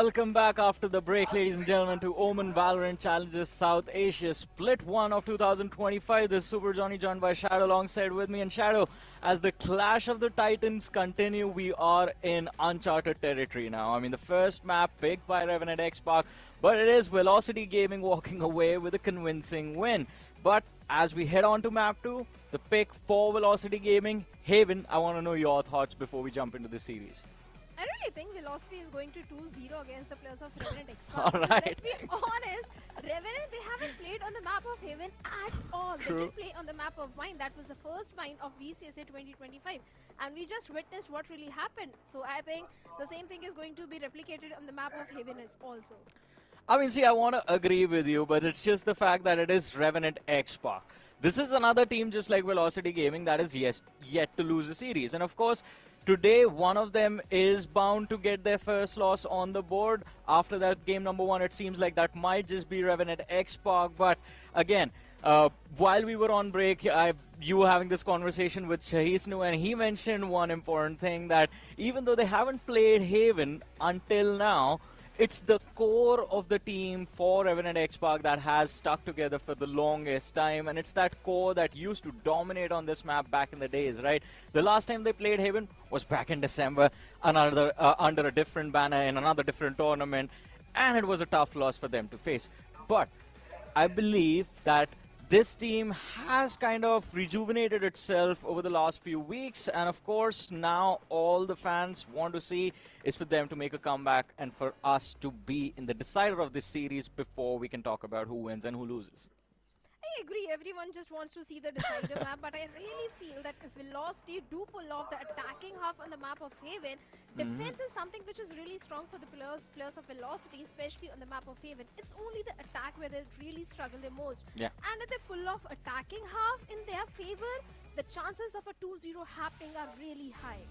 Welcome back after the break, ladies and gentlemen, to Omen Valorant Challenges South Asia Split 1 of 2025. This is Super Johnny, joined by Shadow alongside with me. And Shadow, as the clash of the titans continue, we are in uncharted territory now. I mean, the first map picked by RevenantX, but it is Velocity Gaming walking away with a convincing win. But as we head on to map 2, the pick for Velocity Gaming, Haven, I want to know your thoughts before we jump into the series. I really think Velocity is going to 2-0 against the players of RevenantX. Alright. Let's be honest, Revenant, they haven't played on the map of Haven at all. True. They did play on the map of Mine. That was the first Mine of VCSA 2025. And we just witnessed what really happened. So I think the same thing is going to be replicated on the map of Haven also. I mean, see, I want to agree with you, but it's just the fact that it is RevenantX. This is another team just like Velocity Gaming that is yet to lose a series. And of course, today one of them is bound to get their first loss on the board. After that game number 1, it seems like that might just be RevenantX. But again, while we were on break, you were having this conversation with Shahisnu, and he mentioned one important thing, that even though they haven't played Haven until now, it's the core of the team for RevenantX that has stuck together for the longest time, and it's that core that used to dominate on this map back in the days, right? The last time they played Haven was back in December, under a different banner in another different tournament, and it was a tough loss for them to face. But I believe that this team has kind of rejuvenated itself over the last few weeks, and of course now all the fans want to see is for them to make a comeback and for us to be in the decider of this series before we can talk about who wins and who loses. I agree, everyone just wants to see the decider map, but I really feel that if Velocity do pull off the attacking half on the map of Haven, defense is something which is really strong for the players of Velocity, especially on the map of Haven. It's only the attack where they really struggle the most. Yeah. And if they pull off attacking half in their favor, the chances of a 2-0 happening are really high.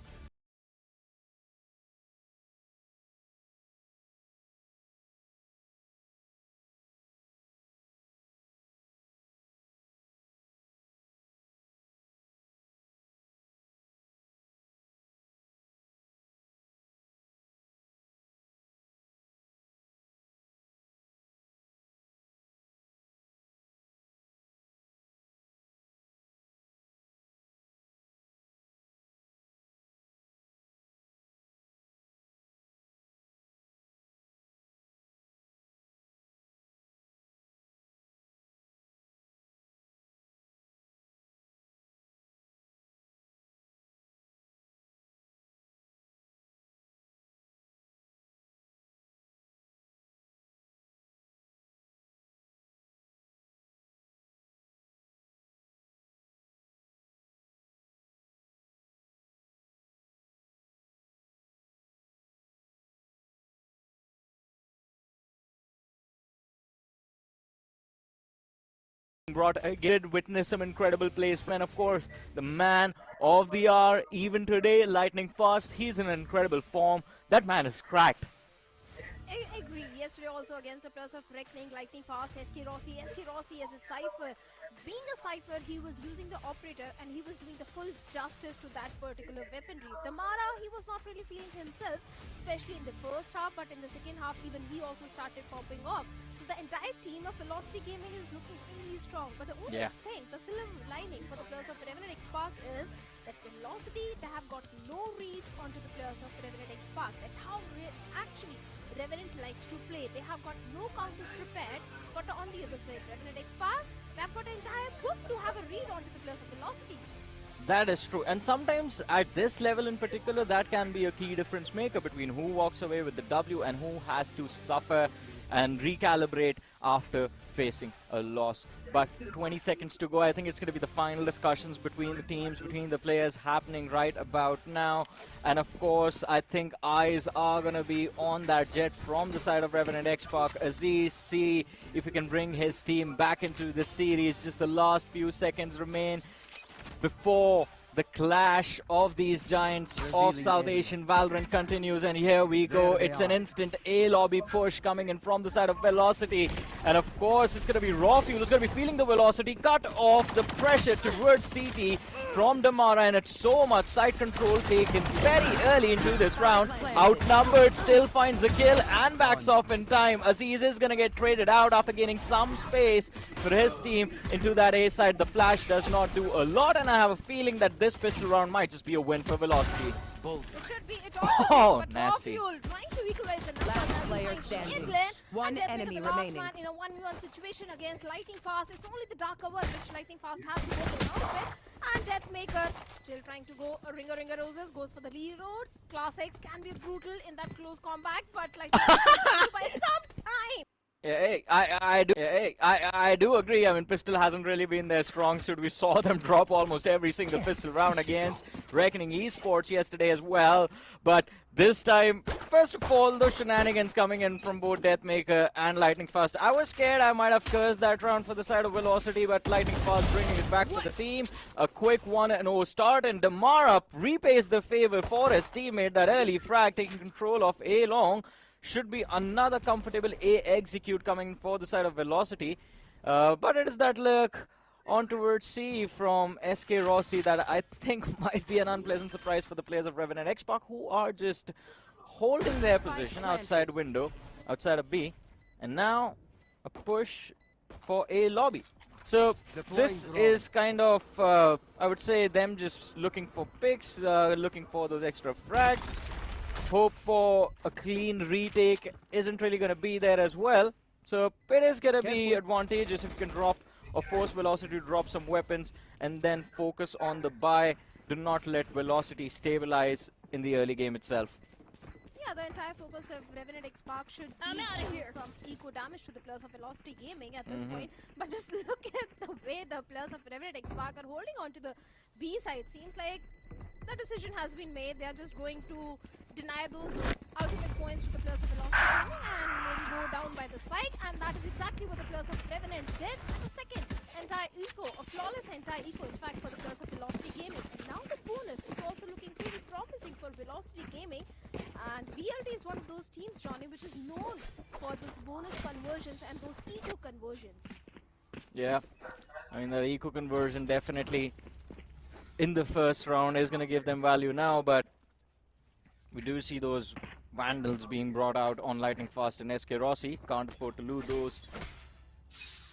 Did witness some incredible plays, and of course the man of the hour even today, lightning fast. He's in incredible form. That man is cracked. I agree. Yesterday also against the players of Reckoning, Lightning Fast, SK Rossi as a Cypher. Being a Cypher, he was using the operator and he was doing the full justice to that particular weaponry. The Mara, he was not really feeling himself, especially in the first half, but in the second half, even he also started popping off. So the entire team of Velocity Gaming is looking really strong. But the only thing, the silver lining for the players of RevenantX is that Velocity, they have got no reads onto the players of RevenantX. That how actually Revenant likes to play. They have got no counters prepared, but on the other side, RevenantX, they have got an entire book to have a read onto the players of Velocity. That is true, and sometimes at this level in particular, that can be a key difference maker between who walks away with the W and who has to suffer and recalibrate after facing a loss. But 20 seconds to go. I think it's going to be the final discussions between the teams, between the players, happening right about now. And of course, I think eyes are going to be on that jet from the side of RevenantX. Aziz, see if he can bring his team back into the series. Just the last few seconds remain before the clash of these giants of South Asian Valorant continues, and here we go. It's an instant A lobby push coming in from the side of Velocity, and of course it's going to be Raw Fuel who's going to be feeling the Velocity, cut off the pressure towards CT. from Damara, and it's so much side control taken very early into this round. Outnumbered, still finds the kill and backs off in time. Aziz is gonna get traded out after gaining some space for his team into that A side. The flash does not do a lot, and I have a feeling that this pistol round might just be a win for Velocity. It should be it Oh, but nasty. Fuel trying to equalize the numbers Last as player he finds standing. Caitlyn, One and enemy the last remaining. man in a 1v1 situation against Lightning Fast. It's only the dark cover which Lightning Fast has to go around with, and Deathmaker still trying to go a ringer roses, goes for the reload. Class X can be brutal in that close combat, but Lightning Fast by some time. Yeah, hey, I do agree. I mean, pistol hasn't really been their strong suit. We saw them drop almost every single pistol round against Reckoning Esports yesterday as well. But this time, first of all, those shenanigans coming in from both Deathmaker and Lightning Fast. I was scared I might have cursed that round for the side of Velocity, but Lightning Fast bringing it back for the team. A quick 1-0 start, and Damara repays the favor for his teammate. That early frag taking control of A long. Should be another comfortable A execute coming for the side of Velocity. But it is that look on towards C from SK Rossi that I think might be an unpleasant surprise for the players of RevenantX, who are just holding their position outside window, outside of B. And now a push for A lobby. So this is kind of, I would say, them just looking for picks, looking for those extra frags. Hope for a clean retake isn't really going to be there as well. So it is going to be advantageous if you can drop or force Velocity to drop some weapons and then focus on the buy. Do not let Velocity stabilize in the early game itself. Yeah, the entire focus of RevenantX should be some eco damage to the players of Velocity Gaming at this point. But just look at the way the players of RevenantX are holding on to the B side. Seems like the decision has been made. They are just going to deny those ultimate points to the players of Velocity Gaming and maybe go down by the spike. And that is exactly what the players of Revenant did. The second entire eco, a flawless entire eco, in fact, for the players of Velocity Gaming. And now the bonus is also looking pretty promising for Velocity Gaming. And VLT is one of those teams, Johnny, which is known for those bonus conversions and those eco conversions. Yeah, I mean, the eco conversion definitely in the first round is going to give them value now, but we do see those Vandals being brought out on Lightning Fast and SK Rossi. Can't afford to lose those,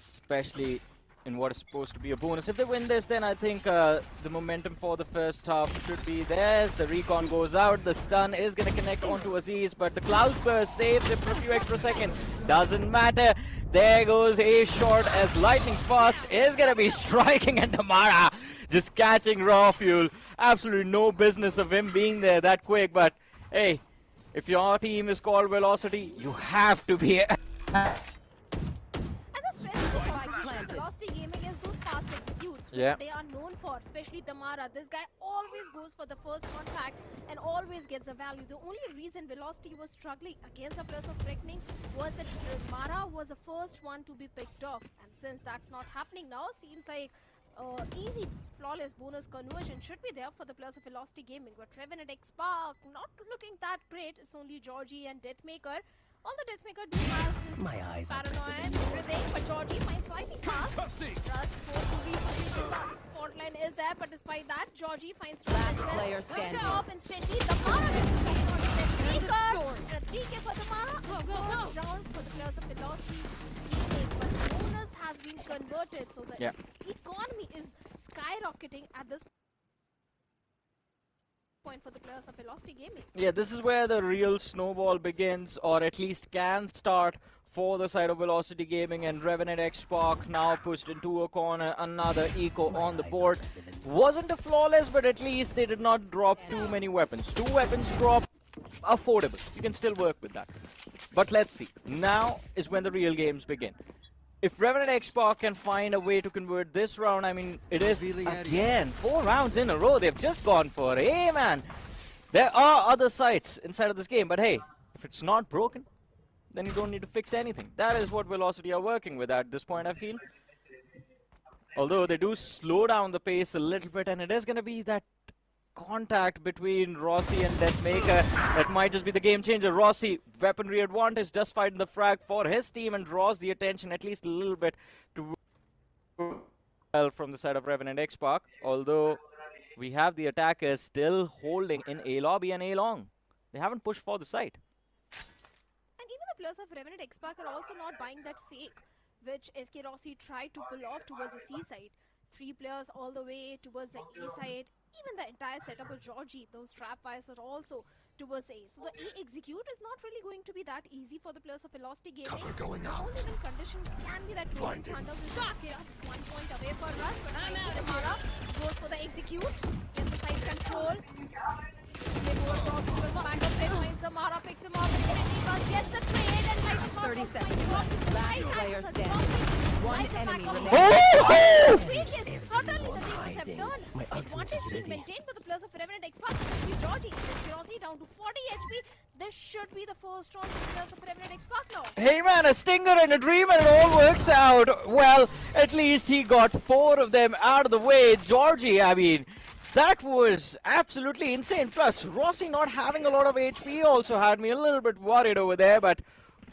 especially in what is supposed to be a bonus. If they win this, then I think the momentum for the first half should be theirs. The recon goes out, the stun is going to connect onto Aziz, but the Cloud Burst saves it for a few extra seconds. Doesn't matter. There goes a shot as Lightning Fast is going to be striking, and Damara just catching raw fuel. Absolutely no business of him being there that quick, but hey, if your team is called Velocity, you have to be. And the strength of the proposition Velocity Gaming is those fast executes, which they are known for, especially Damara. This guy always goes for the first contact and always gets the value. The only reason Velocity was struggling against the players of Reckoning was that Damara was the first one to be picked off. And since that's not happening now, seems like easy, flawless bonus conversion should be there for the players of Velocity Gaming. But RevenantX not looking that great. It's only Georgie and Deathmaker. All the Deathmaker do has is paranoia and everything, but Georgie finds Lightning Fast. Rust goes to reposition. Fault line is there, but despite that, Georgie finds Rust as well. Goes off instantly. Damara gets to fight on Deathmaker. And a 3K for Damara. Go. Round for the players of Velocity Gaming. But the bonus has been converted, so the economy is skyrocketing at this point for the players of Velocity Gaming. Yeah, this is where the real snowball begins, or at least can start for the side of Velocity Gaming, and RevenantX Spark now pushed into a corner. Another eco on the board. Wasn't a flawless, but at least they did not drop too many weapons. 2 weapons drop, affordable. You can still work with that. But let's see. Now is when the real games begin. If RevenantX Spark can find a way to convert this round, I mean, it is again 4 rounds in a row. They've just gone for it. Hey, man, there are other sites inside of this game, but hey, if it's not broken, then you don't need to fix anything. That is what Velocity are working with at this point, I feel. Although they do slow down the pace a little bit, and it is going to be that contact between Rossi and Deathmaker that might just be the game changer. Rossi, weaponry advantage, just fighting the frag for his team and draws the attention at least a little bit to from the side of RevenantX Spark. Although We have the attackers still holding in A lobby and A long. They haven't pushed for the site. And even the players of RevenantX are also not buying that fake, which SK Rossi tried to pull off towards the C side. Three players all the way towards the A side. Even the entire setup of Georgie, those trap wires are also towards A. So the A execute is not really going to be that easy for the players of Velocity Gaming. The only win condition can be that Blazing Thunder is just 1 point away for us. But finally Mara goes for the execute, gets the side control. They go across towards the back of it, finds Zamara, picks him up, and gets the trade, and Lightning Fast 30 also seconds finds left. Rocky. Last player standing. One enemy remaining. Oh! Is certainly the tables have turned. Advantage being maintained by the players of RevenantX, especially Georgie. Security down to 40 HP. This should be the first round for the players of RevenantX now. Hey man, a stinger and a dream and it all works out. Well, at least he got 4 of them out of the way. Georgie, I mean, that was absolutely insane. Plus, Rossi not having a lot of HP also had me a little bit worried over there, but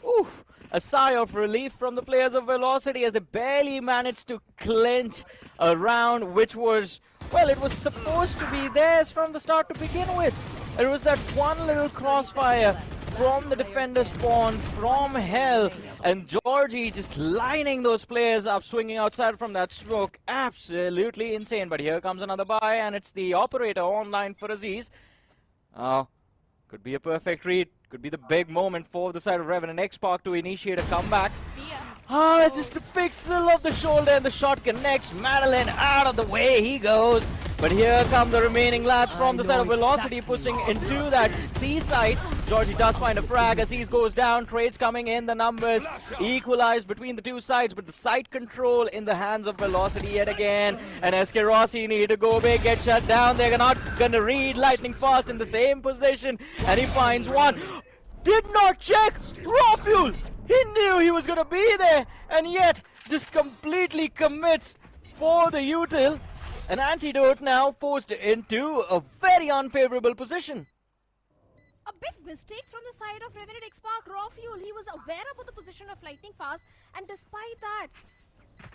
oof, a sigh of relief from the players of Velocity as they barely managed to clinch a round which was, well, it was supposed to be theirs from the start to begin with. It was that one little crossfire from the defender spawn, from hell, and Georgie just lining those players up, swinging outside from that smoke. Absolutely insane. But here comes another buy, and it's the operator online for Aziz. Could be a perfect read. Could be the big moment for the side of RevenantX to initiate a comeback. It's just a pixel of the shoulder and the shot connects. Madeline out of the way, he goes. But here come the remaining lads from the side of Velocity pushing into that C side. Georgie does find a frag as he goes down. Trades coming in, the numbers equalized between the two sides, but the side control in the hands of Velocity yet again. And SK Rossi need to go big, get shut down. They're not gonna read Lightning Fast in the same position, and he finds one. Did not check! Raw fuel! He knew he was gonna be there, and yet just completely commits for the util. An antidote now forced into a very unfavorable position. A big mistake from the side of RevenantX Raw Fuel. He was aware about the position of Lightning Fast, and despite that,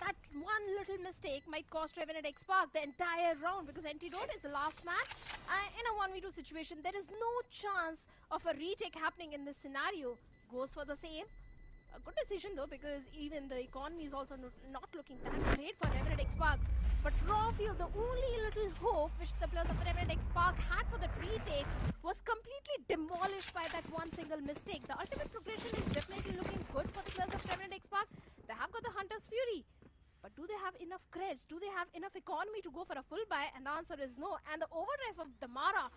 that one little mistake might cost RevenantX the entire round, because Antidote is the last man. In a 1v2 situation, there is no chance of a retake happening in this scenario. Goes for the same. A good decision though, because even the economy is also not looking that great for RevenantX. But Raw Fuel, the only little hope which the players of RevenantX had for that retake was completely demolished by that one single mistake. The ultimate progression is definitely looking good for the players of RevenantX. They have got the Hunter's Fury. But do they have enough creds? Do they have enough economy to go for a full buy? And the answer is no. And the overdrive of the Mara,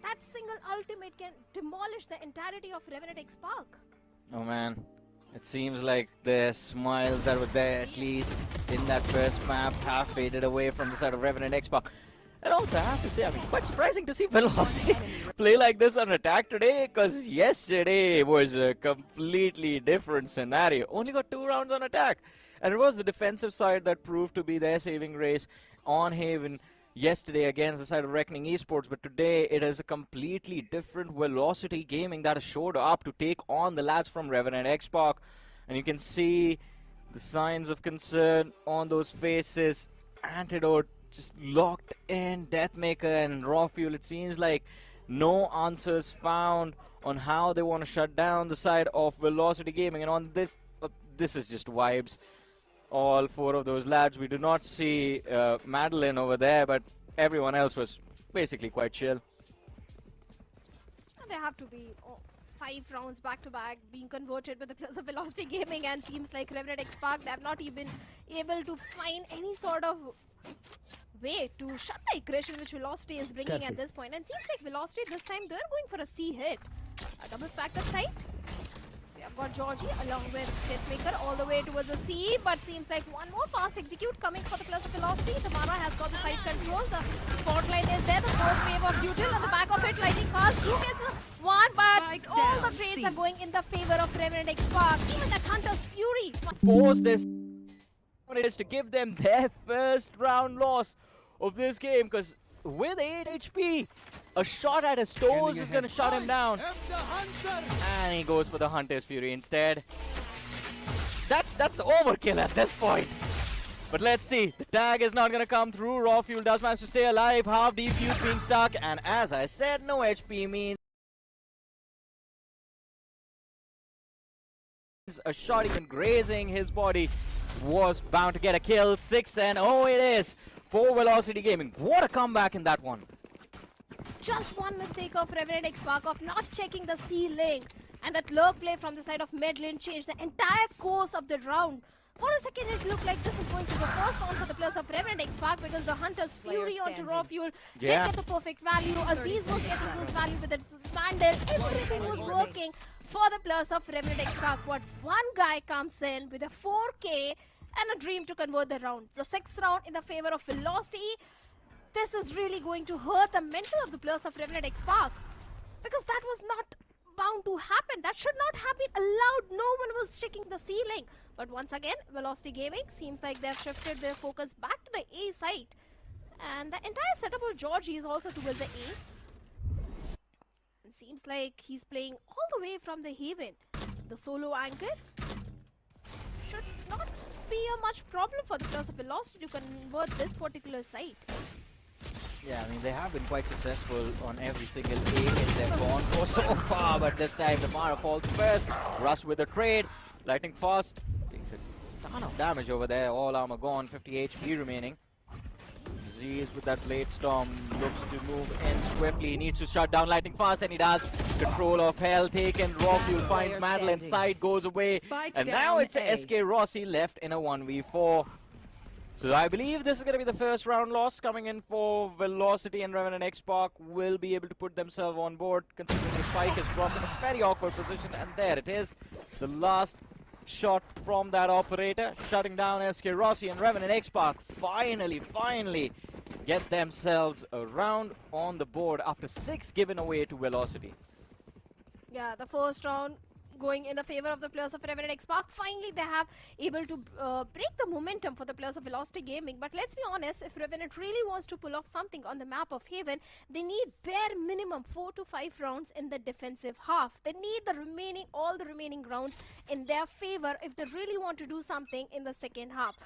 that single ultimate can demolish the entirety of RevenantX. Oh man, it seems like the smiles that were there at least in that first map have faded away from the side of RevenantX. And also, I have to say, I mean, quite surprising to see Velocity play like this on attack today, because yesterday was a completely different scenario. Only got 2 rounds on attack. And it was the defensive side that proved to be their saving grace on Haven yesterday against the side of Reckoning Esports. But today, it is a completely different Velocity Gaming that has showed up to take on the lads from RevenantX. And you can see the signs of concern on those faces. Antidote just locked in, Deathmaker and Raw Fuel. It seems like no answers found on how they want to shut down the side of Velocity Gaming. And on this, this is just vibes. All 4 of those lads. We do not see Madeline over there, but everyone else was basically quite chill. They have to be 5 rounds back to back being converted with the players of Velocity Gaming, and teams like RevenantX. They have not even able to find any sort of way to shut the aggression which Velocity is bringing at this point. And seems like Velocity this time they're going for a C hit. A double stack that site. We have got Georgie along with Deathmaker all the way towards the C, but seems like one more fast execute coming for the players of Velocity. Tamara has got the side control. The spotlight is there. The first wave of util on the back of it. Lightning Fast do gets one, but all the trades are going in the favor of RevenantX. Even that Hunter's Fury force this to give them their first round loss of this game, because with 8 HP, a shot at his toes is going to shut him down. And he goes for the Hunter's Fury instead. That's overkill at this point. But let's see. The tag is not going to come through. Raw Fuel does manage to stay alive. Half defuse being stuck. And as I said, no HP means a shot even grazing his body was bound to get a kill. 6-0 it is for Velocity Gaming. What a comeback in that one. Just one mistake of RevenantX Spark of not checking the ceiling, and that lurk play from the side of Medlin changed the entire course of the round. For a second it looked like this is going to be the first round for the players of RevenantX Spark because the Hunter's Fury onto Raw Fuel did get the perfect value. Aziz was getting those value with its Vandal. Everything was working for the players of RevenantX Spark. But one guy comes in with a 4K and a dream to convert the round. The 6th round in the favor of Velocity. This is really going to hurt the mental of the players of RevenantX Spark because that was not bound to happen. That should not have been allowed. No one was checking the ceiling. But once again, Velocity Gaming seems like they've shifted their focus back to the A side. And the entire setup of Georgie is also towards the A. It seems like he's playing all the way from the Haven. The solo anchor should not be a much problem for the players of Velocity to convert this particular site. Yeah, I mean, they have been quite successful on every single A hit they've gone for so far, but this time the Mara falls first. Russ with a trade, lightning fast, takes a ton of damage over there, all armor gone, 50 HP remaining. Aziz with that Blade Storm looks to move in swiftly, he needs to shut down lightning fast, and he does. Control of Hell taken, Raw Fuel finds Madeline, side goes away, and now it's SK Rossi left in a 1v4. So I believe this is going to be the first round loss coming in for Velocity, and RevenantX Spark will be able to put themselves on board considering the spike is dropped in a very awkward position, and there it is. The last shot from that operator, shutting down SK Rossi, and RevenantX Spark finally get themselves a round on the board after 6 given away to Velocity. Yeah, the first round going in the favor of the players of RevenantX Spark. Finally, they have able to break the momentum for the players of Velocity Gaming. But let's be honest, if Revenant really wants to pull off something on the map of Haven, they need bare minimum 4 to 5 rounds in the defensive half. They need all the remaining rounds in their favor if they really want to do something in the second half.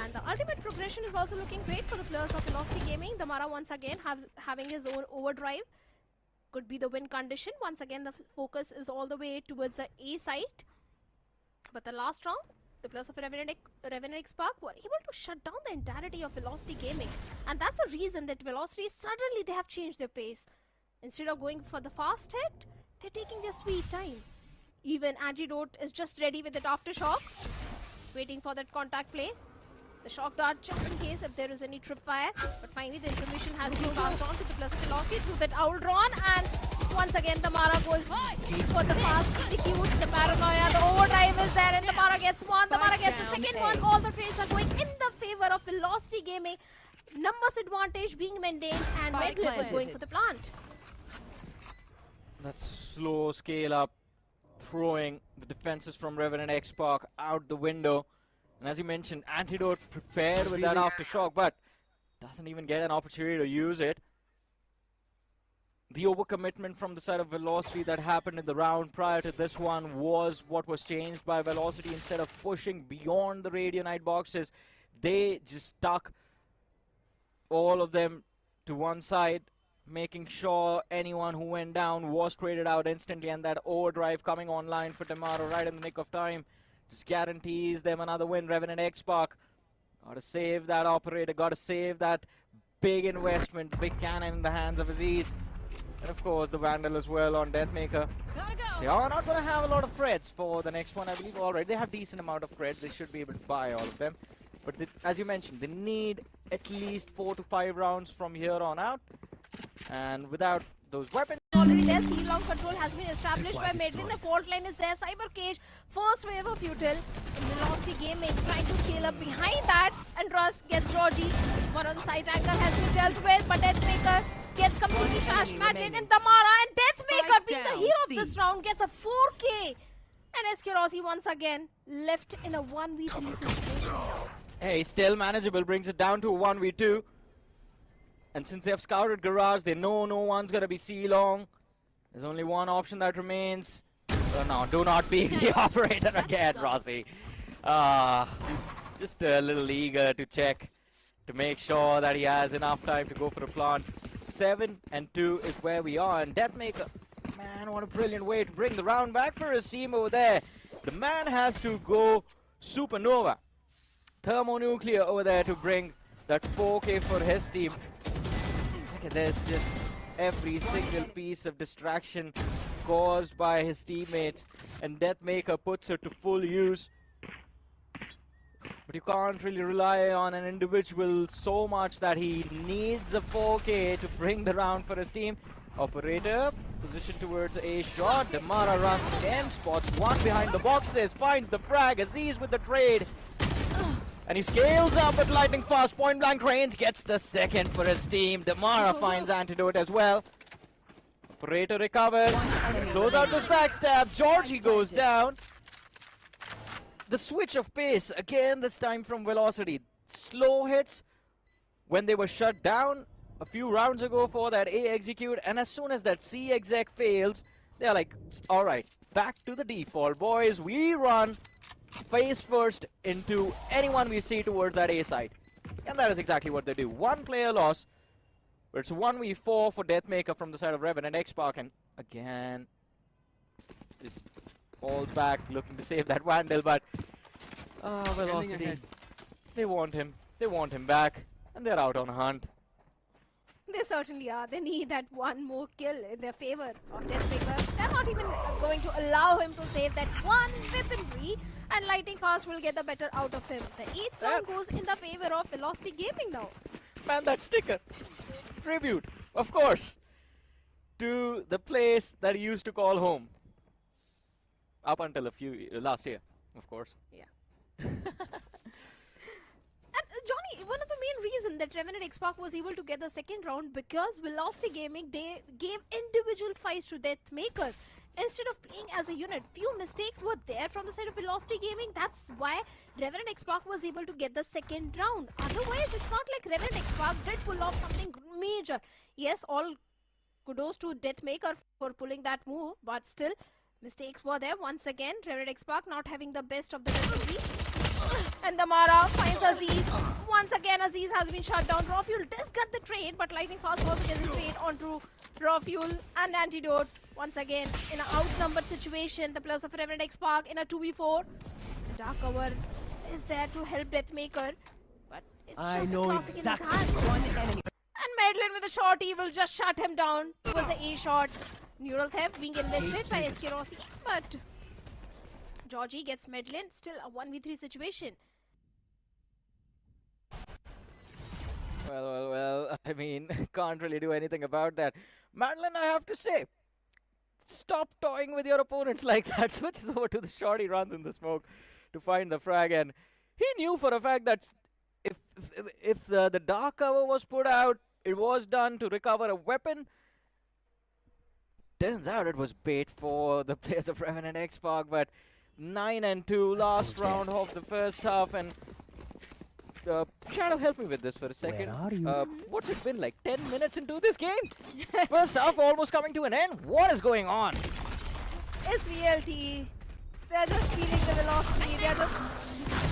And the ultimate progression is also looking great for the players of Velocity Gaming. The Mara once again having his own overdrive. Could be the win condition. Once again, the focus is all the way towards the A side. But the last round, the players of RevenantX Spark were able to shut down the entirety of Velocity Gaming. And that's the reason that Velocity, suddenly they have changed their pace. Instead of going for the fast hit, they're taking their sweet time. Even Antidote is just ready with that aftershock, waiting for that contact play. The shock dart just in case if there is any tripwire. But finally the information has been passed on to the plus Velocity through that owl drawn, and once again the Mara goes for the fast execute, the paranoia, the overdrive is there, and the Mara gets one, the Mara gets the second one. All the trades are going in the favor of Velocity Gaming. Numbers advantage being maintained, and Medley is going for the plant. That slow scale up, throwing the defenses from RevenantX Spark out the window. And as you mentioned, Antidote prepared with that aftershock, but doesn't even get an opportunity to use it. The overcommitment from the side of Velocity that happened in the round prior to this one was what was changed by Velocity. Instead of pushing beyond the Radionite boxes, they just stuck all of them to one side, making sure anyone who went down was traded out instantly, and that overdrive coming online for Tomorrow right in the nick of time just guarantees them another win. RevenantX Spark gotta save that operator, gotta save that big investment, the big cannon in the hands of Aziz. And of course the Vandal as well on Deathmaker. They are not gonna have a lot of creds for the next one, I believe. Already they have decent amount of creds, they should be able to buy all of them. But as you mentioned, they need at least 4 to 5 rounds from here on out. And without those weapons, already there, seal long control has been established by Medlin. The fault line is there, Cyber Cage, first wave of Futile. Velocity Gaming trying to scale up behind that, and Russ gets Georgie. One on side anchor has been dealt with, but Deathmaker gets completely flashed. Medlin and Tamara, and Deathmaker being the hero of this round gets a 4K. And SK Rossi once again left in a 1v3 situation. Hey, still manageable, brings it down to a 1v2. And since they have scouted Garage, they know no one's gonna be C-long. There's only one option that remains. No, do not be the operator again, Rossi. Just just a little eager to check to make sure that he has enough time to go for a plant. 7 and 2 is where we are, and Deathmaker, man, what a brilliant way to bring the round back for his team over there. The man has to go supernova, thermonuclear over there to bring that 4K for his team. Look at this, just every single piece of distraction caused by his teammates, and Deathmaker puts it to full use. But you can't really rely on an individual so much that he needs a 4K to bring the round for his team. Operator, position towards a shot. Damara runs again, spots one behind the boxes, finds the frag. Aziz with the trade. And he scales up at lightning fast, point blank range, gets the second for his team. Damara finds antidote as well. Operator recovers, close out this backstab. Georgie goes down. The switch of pace, again this time from Velocity. Slow hits when they were shut down a few rounds ago for that A execute, and as soon as that C exec fails, they're like, alright, back to the default. Boys, we run face first into anyone we see towards that A side. And that is exactly what they do. One player loss, but it's 1v4 for Deathmaker from the side of RevenantX, and again, just falls back looking to save that Vandal, but Velocity, they want him back, and they're out on a hunt. They certainly are. They need that one more kill in their favor of Deathmaker. They're not even going to allow him to save that one weaponry, and Lightning Fast will get the better out of him. The 8th round goes in the favor of Velocity Gaming now. Man, that sticker. Tribute, of course, to the place that he used to call home. Up until last year, of course. Yeah. And Johnny, one of the main reasons that RevenantX was able to get the second round because Velocity Gaming, they gave individual fights to Deathmaker instead of playing as a unit. Few mistakes were there from the side of Velocity Gaming. That's why RevenantX was able to get the second round. Otherwise, it's not like RevenantX did pull off something major. Yes, all kudos to Deathmaker for pulling that move, but still, mistakes were there. Once again, RevenantX not having the best of the weaponry. And Damara finds Aziz. Once again, Aziz has been shut down. Raw Fuel does get the trade, but Lightning Fast also gets the trade onto Raw Fuel and Antidote. Once again, in an outnumbered situation, the players of RevenantX in a 2v4. The Dark Cover is there to help Deathmaker, but it's just a classic in his hand. And Medlin with a shorty will just shut him down. It was the A shot. Neural Theft being invested by SK Rossi, but Georgie gets Medlin. Still a 1v3 situation. Well, I mean, can't really do anything about that. Madeline, I have to say, stop toying with your opponents like that. Switches over to the shorty, runs in the smoke to find the frag, and he knew for a fact that if the dark cover was put out, it was done to recover a weapon. Turns out it was bait for the players of RevenantX, but 9 and 2, last round of the first half, and Shadow, help me with this for a second. Where are you? What's it been, like 10 minutes into this game? First half almost coming to an end. What is going on? It's VLT. They're just feeling the velocity. They're just...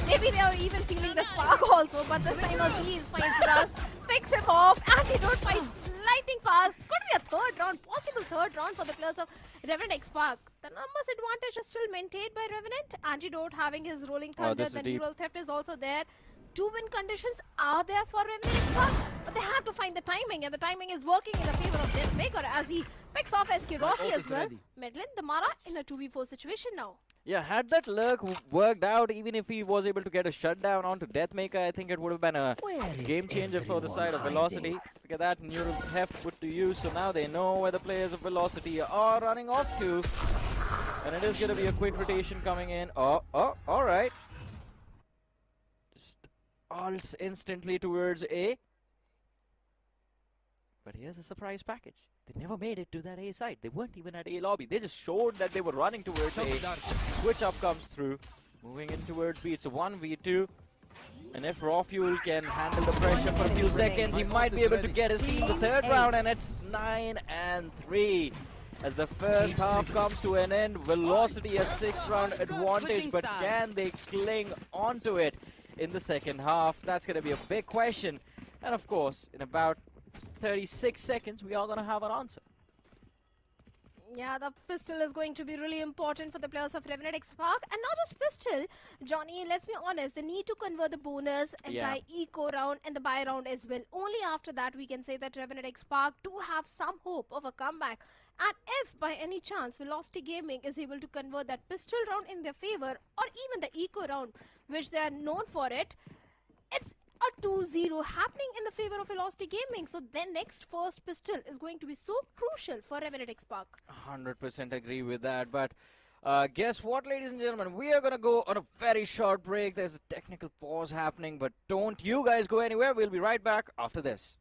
Maybe they're even feeling the spark also, but this time Aziz finds Russ, picks him off, Antidote fights Lightning Fast. Could be a third round, possible third round for the players of RevenantX. The numbers advantage is still maintained by Revenant. Antidote having his Rolling Thunder, the Neural Theft is also there. 2 win conditions are there for RevenantX, but they have to find the timing, and the timing is working in the favor of Deathmaker as he picks off SK Rossi as well. Medlin, Damara in a 2v4 situation now. Yeah, had that lurk worked out, even if he was able to get a shutdown onto Deathmaker, I think it would have been a game changer for the side of Velocity. Look at that, Neural Theft put to use, so now they know where the players of Velocity are running off to. And it is going to be a quick rotation coming in. Alright. Just ults instantly towards A. But here's a surprise package. They never made it to that A side. They weren't even at A lobby. They just showed that they were running towards A. Switch up comes through. Moving in towards B. It's a 1v2. And if Raw Fuel can handle the pressure for a few seconds, he might be able to get his team the third round. And it's 9 and 3. As the first half comes to an end, Velocity a 6-round advantage. But can they cling onto it? in the second half? That's going to be a big question. And of course, in about 36 seconds, we are going to have an answer. Yeah, the pistol is going to be really important for the players of RevenantX Spark. And not just pistol, Johnny, let's be honest, they need to convert the bonus, Yeah. anti-eco round and the buy round as well. Only after that we can say that RevenantX Spark do have some hope of a comeback. And if by any chance Velocity Gaming is able to convert that pistol round in their favor, or even the eco round, which they are known for it's a 2-0 happening in the favor of Velocity Gaming. So their next first pistol is going to be so crucial for RevenantX Spark. 100% agree with that. But guess what, ladies and gentlemen? We are going to go on a very short break. There's a technical pause happening, but don't you guys go anywhere. We'll be right back after this.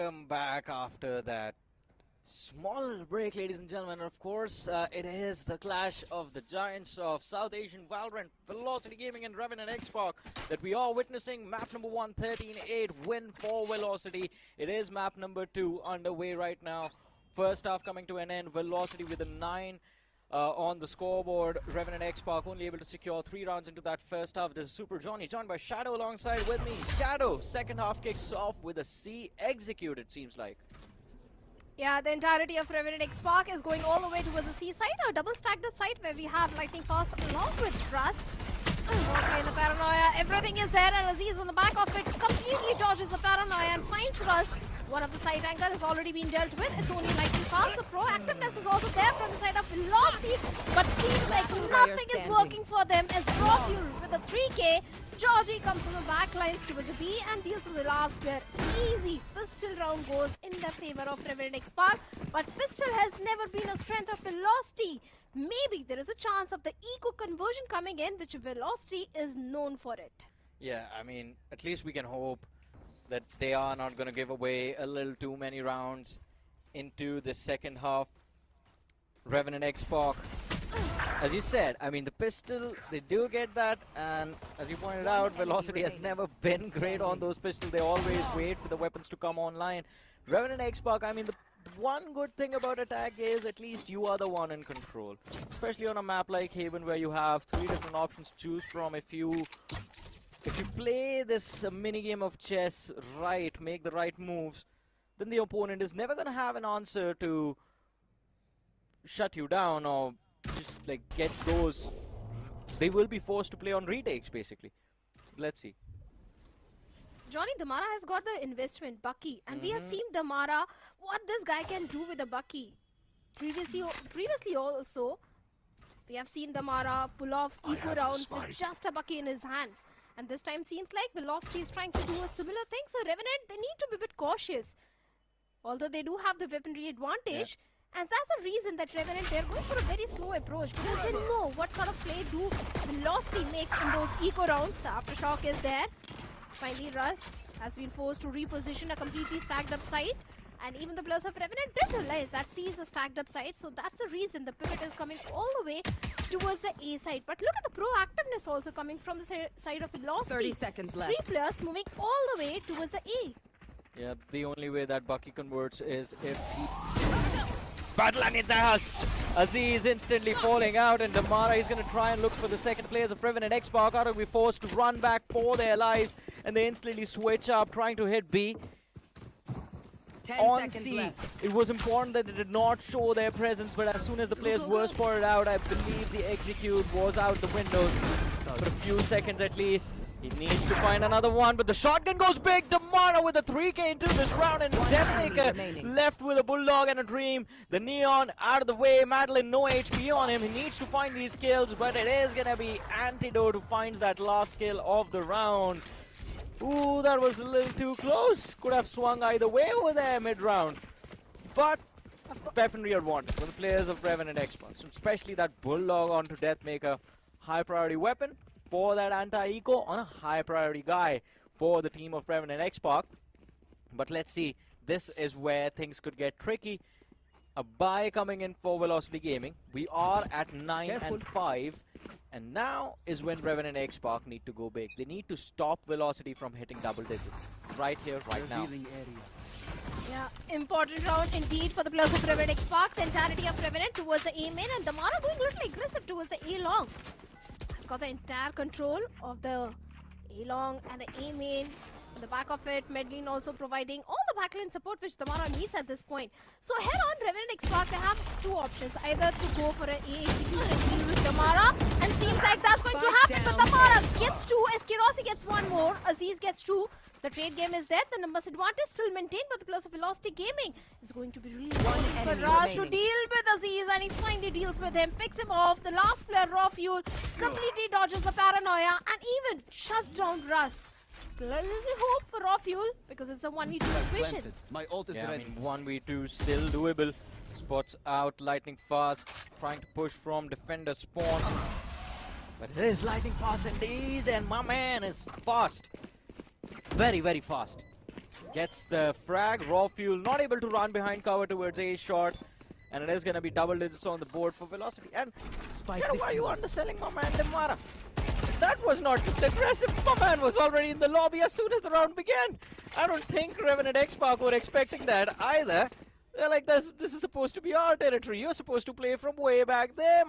Welcome back after that small break, ladies and gentlemen. Of course, it is the clash of the giants of South Asian Valorant, Velocity Gaming and RevenantX that we are witnessing. Map number 1, 13-8 win for Velocity. It is map number 2 underway right now. First half coming to an end. Velocity with a 9 on the scoreboard. RevenantX only able to secure 3 rounds into that first half. This is Super Johnny, joined by Shadow alongside with me. Shadow, second half kicks off with a C executed, seems like. Yeah, the entirety of RevenantX is going all the way towards the C side, a double stacked up site where we have Lightning Fast along with Russ. Okay, the paranoia, everything is there, and Aziz on the back of it completely dodges the paranoia and finds Russ. One of the side angle has already been dealt with. It's only Lightning Fast. The proactiveness is also there from the side of Velocity, but seems like nothing is working for them as Rofuel with a 3K. Georgie comes from the back lines towards the B and deals with the last player. Easy pistol round goes in the favor of RevenantX, but pistol has never been a strength of Velocity. Maybe there is a chance of the eco conversion coming in, which Velocity is known for it. Yeah, I mean, at least we can hope that they are not going to give away a little too many rounds into the second half. RevenantX, as you said, I mean, the pistol, they do get that, and as you pointed out, Velocity has never been great on those pistols. They always wait for the weapons to come online. RevenantX, I mean, the one good thing about attack is at least you are the one in control, especially on a map like Haven where you have 3 different options to choose from. If you play this mini game of chess right, make the right moves, then the opponent is never going to have an answer to shut you down or just like get those. They will be forced to play on retakes basically. Let's see. Johnny, Damara has got the investment, Bucky, and we have seen Damara, what this guy can do with a Bucky. Previously also, we have seen Damara pull off eco rounds with just a Bucky in his hands. And this time seems like Velocity is trying to do a similar thing. So Revenant, they need to be a bit cautious. Although they do have the weaponry advantage. Yeah. And that's the reason that Revenant, they're going for a very slow approach. Because they know what sort of play do Velocity makes in those eco rounds. The aftershock is there. Finally, Russ has been forced to reposition a completely stacked up site. And even the players of Revenant did realize that C is a stacked up site. So that's the reason the pivot is coming all the way towards the A side. But look at the proactiveness also coming from the side of Velocity. 30 seconds left. 3 players moving all the way towards the A. Yeah, the only way that Bucky converts is if he... Battle, and it does! Aziz instantly falling out, and Damara is going to try and look for the second players of RevenantX. Are going to be forced to run back for their lives, and they instantly switch up, trying to hit B. On C, left. It was important that they did not show their presence, but as soon as the players were spotted out, I believe the execute was out the window for a few seconds at least. He needs to find another one, but the shotgun goes big. Damara with a 3K into this round, and Deathmaker left with a Bulldog and a Dream. The Neon out of the way. Madeline, no HP on him. He needs to find these kills, but it is going to be Antidote who finds that last kill of the round. Ooh, that was a little too close. Could have swung either way over there mid-round. But weaponry advantage for the players of RevenantX, especially that Bulldog onto Deathmaker. High priority weapon for that anti-eco on a high priority guy for the team of RevenantX. But let's see, this is where things could get tricky. A buy coming in for Velocity Gaming. We are at 9 and 5. And now is when RevenantX need to go big. They need to stop Velocity from hitting double digits. Right here, right now. Yeah, important round indeed for the players of RevenantX. The entirety of Revenant towards the A main, and Damara going a little aggressive towards the A long. Has got the entire control of the A long and the A main. On the back of it, Medlin also providing all the backline support which Damara needs at this point. So here on RevenantX, they have 2 options. Either to go for an A execute and deal with Damara, and seems like that's going to happen. But Damara gets 2, Eskirosi gets 1 more, Aziz gets 2. The trade game is there, the numbers advantage still maintained by the players of Velocity Gaming. It's going to be really important for Raj to deal with Aziz, and he finally deals with him, picks him off. The last player, Raw Fuel, completely dodges the paranoia and even shuts down Russ. Still a little hope for Raw Fuel because it's a 1v2 situation. My ult is ready. I mean, 1v2 still doable. Spots out, Lightning Fast, trying to push from defender spawn. But it is Lightning Fast indeed, and my man is fast. Very, very fast. Gets the frag. Raw Fuel not able to run behind cover towards A shot. And it is going to be double digits on the board for Velocity. And Spike you know, why are you defused. underselling my man Demara? That was not just aggressive. My man was already in the lobby as soon as the round began. I don't think RevenantX Park were expecting that either. They're like, this is supposed to be our territory. You're supposed to play from way back there.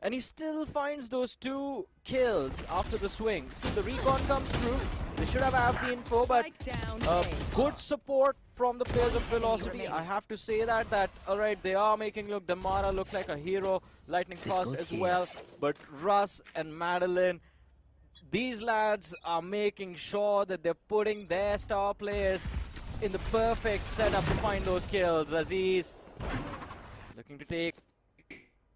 And he still finds those 2 kills after the swing. See, the recon comes through. They should have had the info, but Spike down. good support from the players of Enemy Velocity. remaining. I have to say that alright, they are making Damara look like a hero, lightning fast goes as here. well. But Russ and Madeline, these lads are making sure that they're putting their star players in the perfect setup to find those kills. Aziz looking to take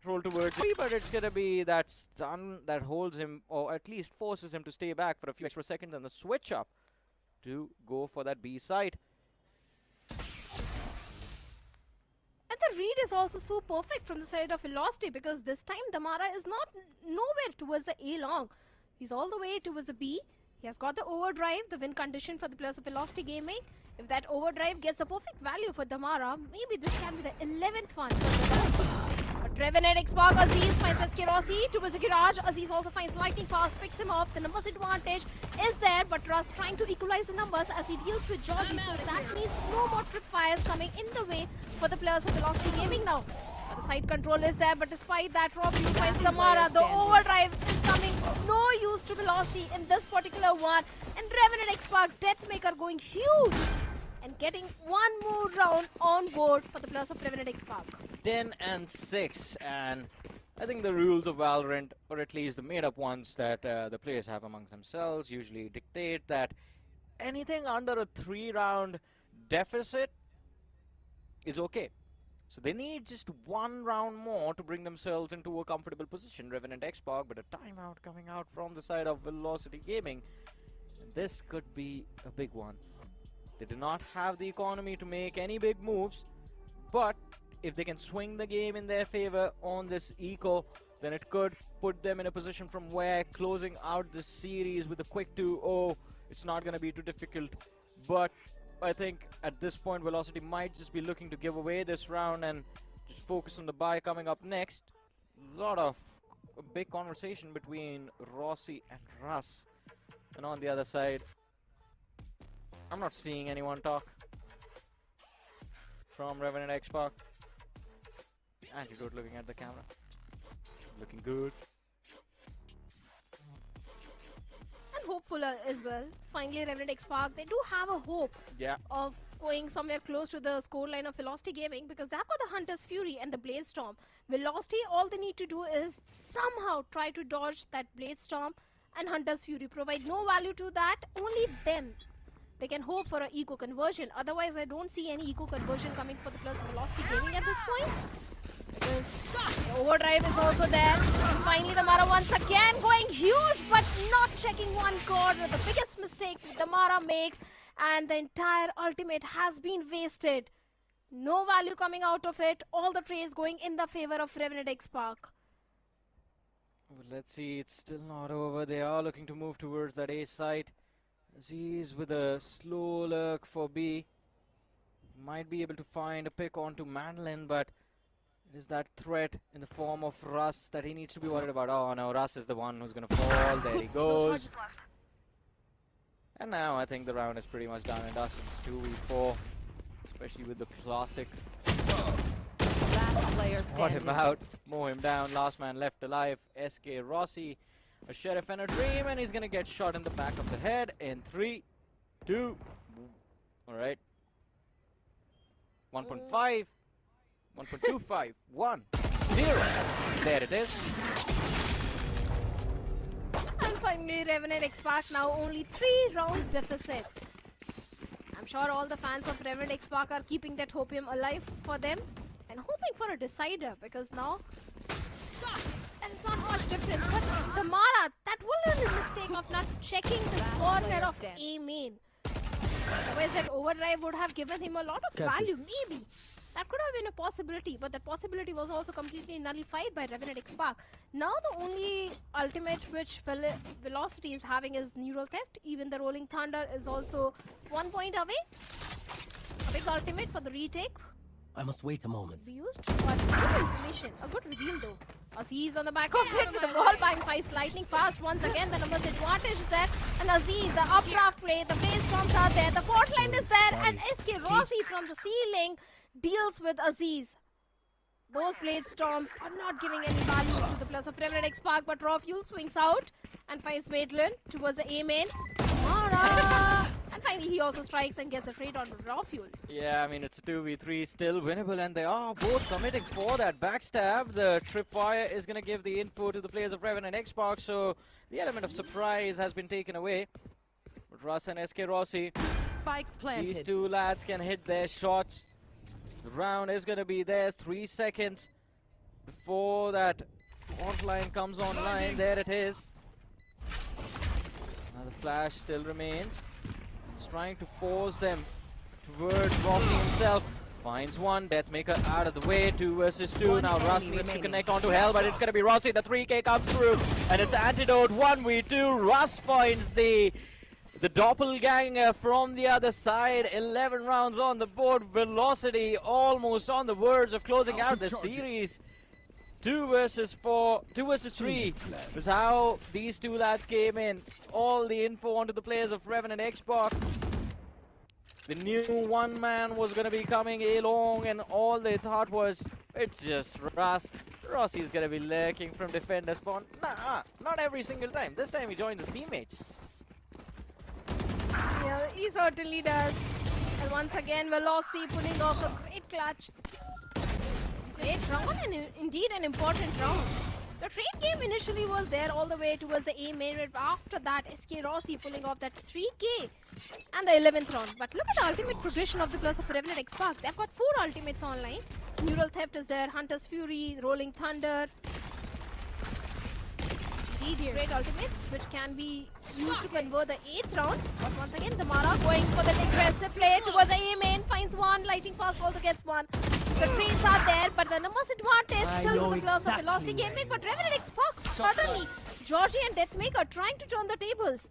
control towards it, but it's gonna be that stun that holds him, or at least forces him to stay back for a few extra seconds, and the switch up to go for that B side. And the read is also so perfect from the side of Velocity, because this time Damara is not nowhere towards the A long. He's all the way towards the B. He has got the overdrive, the win condition for the players of Velocity Gaming. If that overdrive gets the perfect value for Damara, maybe this can be the 11th one for Velocity. But RevenantX Park, Aziz finds SK Rossi towards the garage. Aziz also finds lightning fast, picks him off. The numbers advantage is there, but Russ trying to equalize the numbers as he deals with Georgie. So that means no more trip fires coming in the way for the players of Velocity Gaming now. The side control is there, but despite that, Rob finds Damara. The overdrive is coming. No use to Velocity in this particular one. And RevenantX Park, Deathmaker going huge and getting one more round on board for the players of RevenantX Park. 10 and 6, and I think the rules of Valorant, or at least the made-up ones that the players have amongst themselves, usually dictate that anything under a 3-round deficit is okay. So they need just 1 round more to bring themselves into a comfortable position. RevenantX Park, but a timeout coming out from the side of Velocity Gaming. And this could be a big one. They do not have the economy to make any big moves, but if they can swing the game in their favor on this eco, then it could put them in a position from where closing out this series with a quick 2-0, it's not going to be too difficult. But I think at this point, Velocity might just be looking to give away this round and just focus on the buy coming up next. A big conversation between Rossi and Russ. And on the other side, I'm not seeing anyone talk from RevenantX Park. Antidote looking at the camera. Looking good. And hopeful as well. Finally, RevenantX Park, they do have a hope of going somewhere close to the scoreline of Velocity Gaming, because they've got the Hunter's Fury and the Blade Storm. Velocity, all they need to do is somehow try to dodge that Blade Storm and Hunter's Fury. Provide no value to that, only then they can hope for an eco conversion. Otherwise, I don't see any eco conversion coming for the players of Velocity Gaming at this point, because the overdrive is also there. And finally, Damara once again going huge, but not checking one chord. The biggest mistake Damara makes, and the entire ultimate has been wasted. No value coming out of it. All the trades going in the favor of RevenantX Park. Well, let's see, it's still not over. They are looking to move towards that A site. Aziz with a slow lurk for B. Might be able to find a pick onto Madeline, but it is that threat in the form of Russ that he needs to be worried about. Oh no, Russ is the one who's going to fall. There he goes. And now I think the round is pretty much done and dusted. It's 2v4, especially with the classic. Last player Spot him standing. out, mow him down, last man left alive. SK Rossi, a sheriff and a dream, and he's gonna get shot in the back of the head in 3, 2, alright. 1.5, 1.25, 1, 0. There it is. And finally, RevenantX Park now only 3 rounds deficit. I'm sure all the fans of RevenantX Park are keeping that hopium alive for them and hoping for a decider, because now there is not much difference. But Damara, that little mistake of not checking the corner of A main. Otherwise, that overdrive would have given him a lot of Careful. value, maybe. That could have been a possibility, but that possibility was also completely nullified by RevenantX Spark. Now the only ultimate which Velocity is having is Neural Theft. Even the Rolling Thunder is also 1 point away. A big ultimate for the retake. I must wait a moment. Be used, but good information. A good reveal though. Aziz on the back of it with the ball bang fights lightning fast once again. The numbers advantage is there, and Aziz, the updraft play, the base storms are there, the port line is there, and SK Rossi from the ceiling deals with Aziz. Those blade storms are not giving any value to the plus of RevenantX Spark, but Raw Fuel swings out and finds Maitland towards the A main. Mara! And finally he also strikes and gets a trade on Raw Fuel. Yeah, I mean, it's a 2v3, still winnable, and they are both committing for that backstab. The tripwire is going to give the info to the players of RevenantX Spark, so the element of surprise has been taken away. But Russ and SK Rossi, Spike planted. these two lads can hit their shots. The round is going to be there, 3 seconds before that front line comes online. There it is. Now the flash still remains. He's trying to force them towards Rossi himself. Finds one, Deathmaker out of the way, 2 versus 2. Now Russ needs to connect onto Hell, but it's going to be Rossi. The 3K comes through, and it's Antidote 1v2. Russ finds the doppelganger from the other side. 11 rounds on the board. Velocity almost on the verge of closing out the series. 2 versus 3 was how these two lads came in. All the info onto the players of RevenantX Spark. The new one man was going to be coming along, and all they thought was, it's just Russ. Rossi's going to be lurking from defender spawn. Nah, not every single time. This time he joined his teammates. Yeah, he certainly does. And once again, Velocity pulling off a great clutch. Great round, and indeed an important round. The trade game initially was there all the way towards the A main, but after that, SK Rossi pulling off that 3K and the 11th round. But look at the ultimate progression of the plus of RevenantX Spark. They've got 4 ultimates online. Neural Theft is there, Hunter's Fury, Rolling Thunder. Indeed, great ultimates which can be used to convert the 8th round. But once again, the Mara going for the aggressive play towards the A main, finds one, lightning fast also gets one. The trades are there, but the numbers advantage still with the plus of Velocity Gaming. But RevenantX Spark suddenly, Georgie and Deathmaker trying to turn the tables.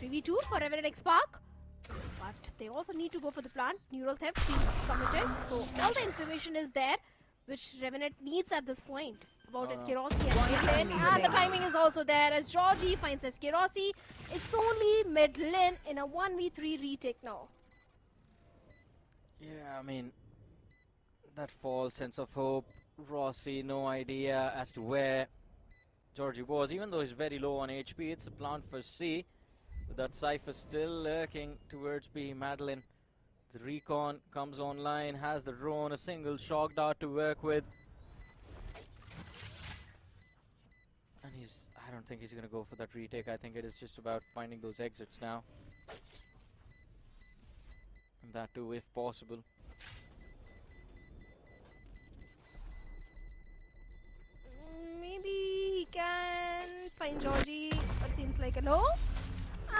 3v2 for RevenantX Spark. But they also need to go for the plant. Neural Theft being committed. So all the information is there, which Revenant needs at this point about SK Rossi and mid-lane. And the timing is also there as Georgie finds SK Rossi. It's only mid-lane in a 1v3 retake now. Yeah, I mean, that false sense of hope. Rossi, no idea as to where Georgie was, even though he's very low on HP. It's a plant for C. With that Cypher still lurking towards B. Madeline, the recon comes online, has the drone, a single shock dart to work with. And I don't think he's going to go for that retake. I think it is just about finding those exits now. And that too, if possible. Maybe he can find Georgie, but seems like a no.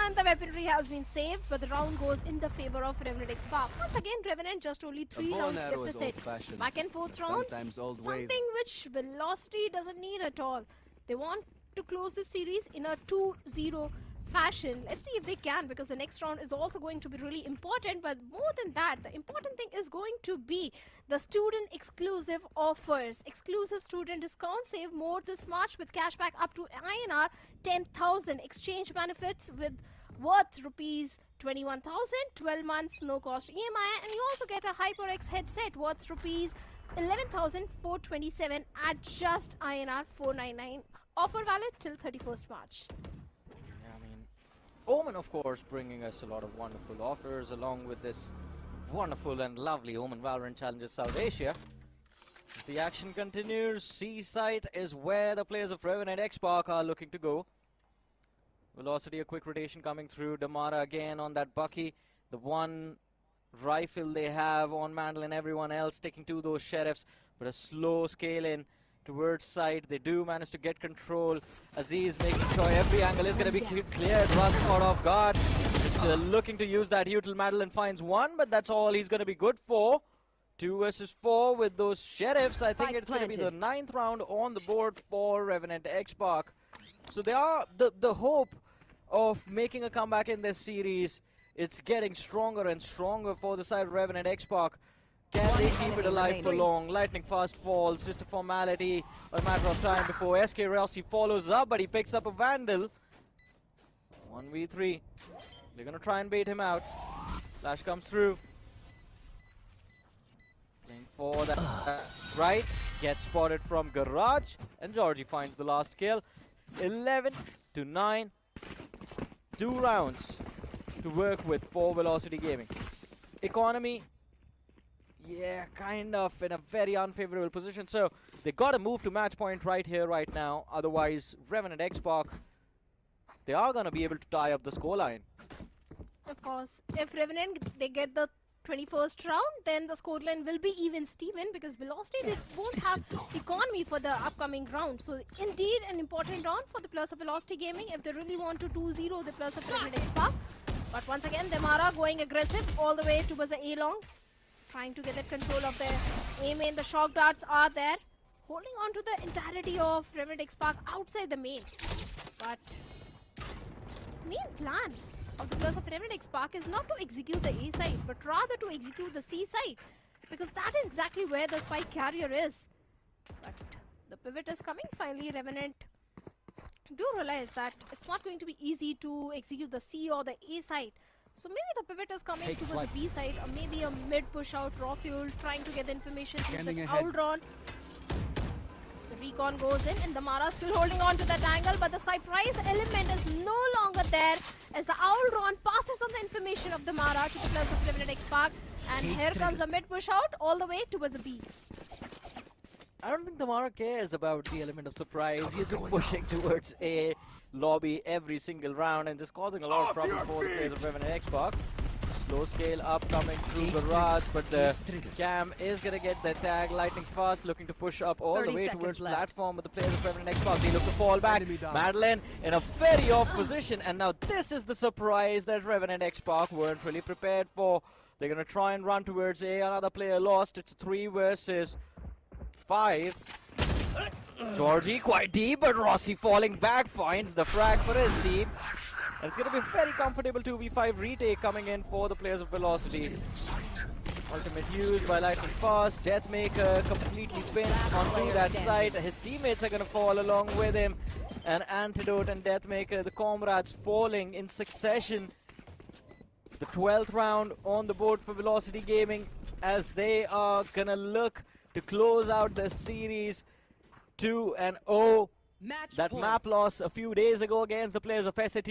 And the weaponry has been saved, but the round goes in the favor of RevenantX Spark. Once again, Revenant just only 3 rounds deficit. Back and forth rounds, something which Velocity doesn't need at all. They want to close this series in a 2-0 fashion. Let's see if they can, because the next round is also going to be really important. But more than that, the important thing is going to be the student exclusive offers. Exclusive student discount. Save more this March with cashback up to INR 10,000. Exchange benefits with worth rupees 21,000. 12 months no cost EMI, and you also get a HyperX headset worth rupees 11,427 at just INR 499. Offer valid till 31st March. Omen, of course, bringing us a lot of wonderful offers along with this wonderful and lovely Omen Valorant Challenges South Asia. If the action continues, C site is where the players of RevenantX Spark are looking to go. Velocity, a quick rotation coming through. Damara again on that Bucky. The one rifle they have on Mandel and everyone else sticking to those sheriffs, but a slow scale in towards side. They do manage to get control. Aziz making sure every angle is going to be cleared. Russ caught off guard. Just looking to use that util. Madeline finds one, but that's all he's going to be good for. 2 versus 4 with those sheriffs. I think Spike it's going to be the planted. 9th round on the board for RevenantX. So they are the hope of making a comeback in this series. It's getting stronger and stronger for the side of RevenantX. Can One they keep enemy it alive for remaining. long? Lightning fast falls, just a formality, a matter of time before SK Rossi follows up, but he picks up a Vandal. 1v3. They're gonna try and bait him out. Flash comes through. Playing for that right. Gets spotted from Garage, and Georgie finds the last kill. 11 to 9. 2 rounds to work with for Velocity Gaming. Economy, yeah, kind of in a very unfavorable position. So they got to move to match point right here, right now. Otherwise, RevenantX, they are gonna be able to tie up the scoreline. Of course, if Revenant they get the 21st round, then the scoreline will be even Steven, because Velocity they won't have economy for the upcoming round. So indeed an important round for the players of Velocity Gaming if they really want to 2-0 the players of RevenantX. But once again, Demara going aggressive all the way towards the A-long, trying to get that control of their A main. The shock darts are there, holding on to the entirety of RevenantX outside the main. But main plan of the players of RevenantX is not to execute the A side, but rather to execute the C side, because that is exactly where the spike carrier is. But the pivot is coming. Finally, Revenant do realize that it's not going to be easy to execute the C or the A side. So maybe the pivot is coming towards the B side, or maybe a mid push out raw fuel, trying to get the information through the Ouldron. The recon goes in, and the Mara still holding on to that angle, but the surprise element is no longer there as the Ouldron passes on the information of the Mara to the players of RevenantX. And here comes the mid push out all the way towards the B. I don't think Damara cares about the element of surprise. He's been pushing towards A lobby every single round and just causing a lot of trouble for the players of RevenantX. Slow scale up coming through Garage, but the Cam is gonna get the tag. Lightning fast, looking to push up all the way towards platform, but the players of RevenantX, they look to fall back. Madeline in a very off position, and now this is the surprise that RevenantX weren't really prepared for. They're gonna try and run towards A. Another player lost. It's 3 versus 5. Georgie quite deep, but Rossi falling back finds the frag for his team. And it's going to be a very comfortable 2v5 retake coming in for the players of Velocity. Ultimate used by Lightning Fast. Deathmaker completely pinched onto that side. His teammates are going to fall along with him. And Antidote and Deathmaker, the comrades, falling in succession. The 12th round on the board for Velocity Gaming, as they are going to look to close out the series 2-0. That map loss a few days ago against the players of SAT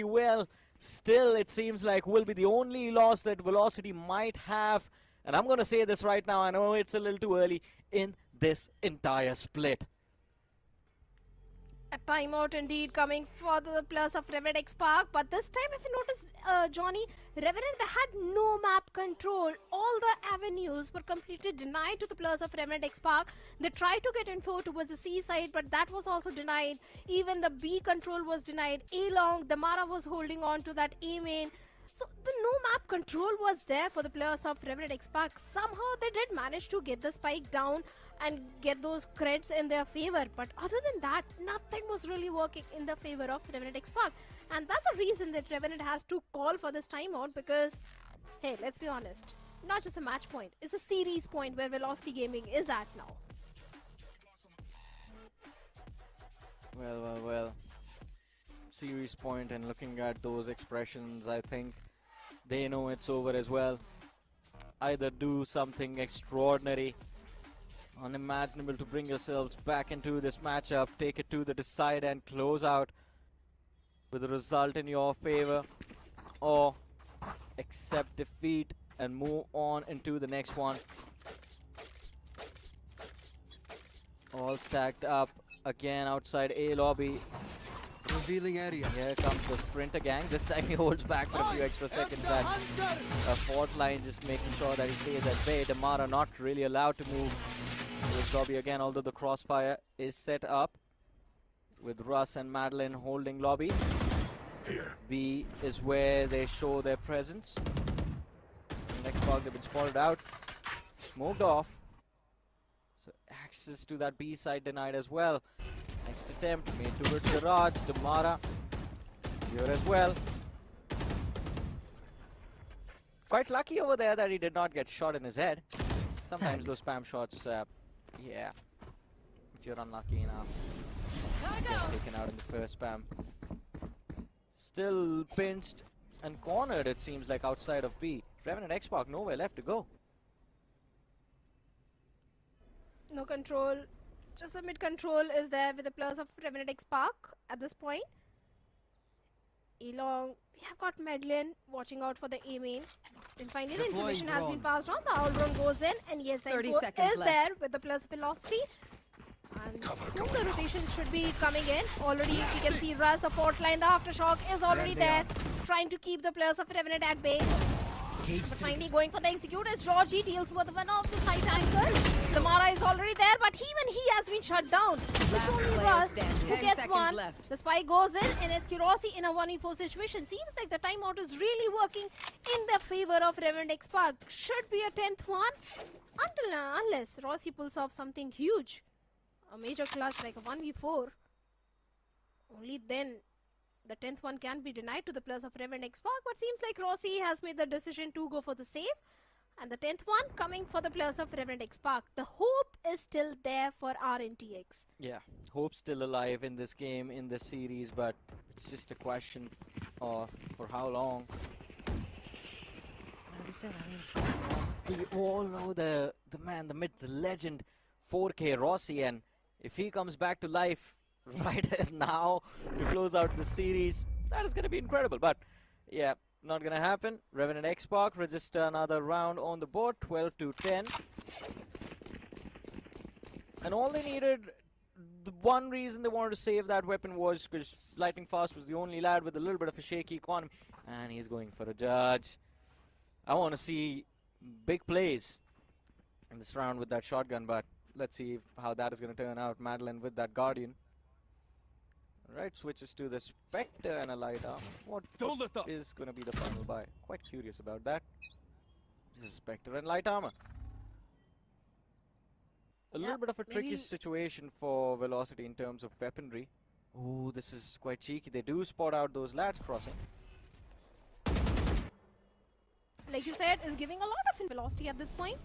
still it seems like will be the only loss that Velocity might have. And I'm going to say this right now, I know it's a little too early, in this entire split. A timeout indeed coming for the players of RevenantX, but this time if you notice, Johnny, Revenant, they had no map control. All the avenues were completely denied to the players of RevenantX. They tried to get info towards the C side, but that was also denied. Even the B control was denied. A-long, the Mara was holding on to that A main. So the no map control was there for the players of RevenantX. Somehow they did manage to get the spike down and get those creds in their favor, but other than that, nothing was really working in the favor of RevenantX. And that's the reason that Revenant has to call for this timeout, because, hey, let's be honest, not just a match point, it's a series point where Velocity Gaming is at now. Well. Series point, and looking at those expressions, I think they know it's over as well. Either do something extraordinary, unimaginable to bring yourselves back into this matchup, take it to the decide and close out with a result in your favor, or accept defeat and move on into the next one. All stacked up again outside A lobby. Revealing area. Here comes the Sprinter gang. This time he holds back for a few extra seconds. And fourth line just making sure that he stays at bay. Damara not really allowed to move with lobby again, although the crossfire is set up with Russ and Madeline holding lobby. B is where they show their presence. Next bug, they've been spotted out. smoked off. So access to that B side denied as well. Next attempt made towards Garage. Damara here as well. Quite lucky over there that he did not get shot in his head. Sometimes those spam shots, yeah, if you're unlucky enough, get taken out in the first spam. Still pinched and cornered, it seems like, outside of B. RevenantX nowhere left to go. No control. Just the mid control is there with the players of RevenantX at this point. Along, we have got Medlin watching out for the A main. And finally, the information has been passed on. The owl drone goes in, and yes, the info is there with the players of Velocity. And soon the rotation should be coming in. Already, you can see Raz, the fourth line, the aftershock is already there, trying to keep the players of Revenant at bay. But finally going for the execute as Georgie deals with one of the side anchors. Damara is already there, but even he has been shut down. It's only Russ who gets one. The spy goes in, and Esquirosi in a 1v4 situation. Seems like the timeout is really working in the favor of RevenantX. Should be a 10th one, unless Rossi pulls off something huge. A major clutch like a 1v4. Only then the 10th one can be denied to the players of RevenantX, but seems like Rossi has made the decision to go for the save. And the 10th one coming for the players of RevenantX. The hope is still there for RNTx. Yeah, hope's still alive in this game, in this series, but it's just a question of for how long. As I said, I mean, we all know the man, the myth, the legend, 4K Rossi, and if he comes back to life right now to close out the series, that is going to be incredible. But yeah, not going to happen. RevenantX register another round on the board, 12-10. And all they needed, the one reason they wanted to save that weapon was because Lightning Fast was the only lad with a little bit of a shaky economy. And he's going for a judge. I want to see big plays in this round with that shotgun, but let's see how that is going to turn out. Madeline with that Guardian. Right, switches to the Spectre and a light armor. What is going to be the final buy? Quite curious about that. This is Spectre and light armor. A little bit of a tricky situation for Velocity in terms of weaponry. Ooh, this is quite cheeky. They do spot out those lads crossing. Like you said, is giving a lot of velocity at this point.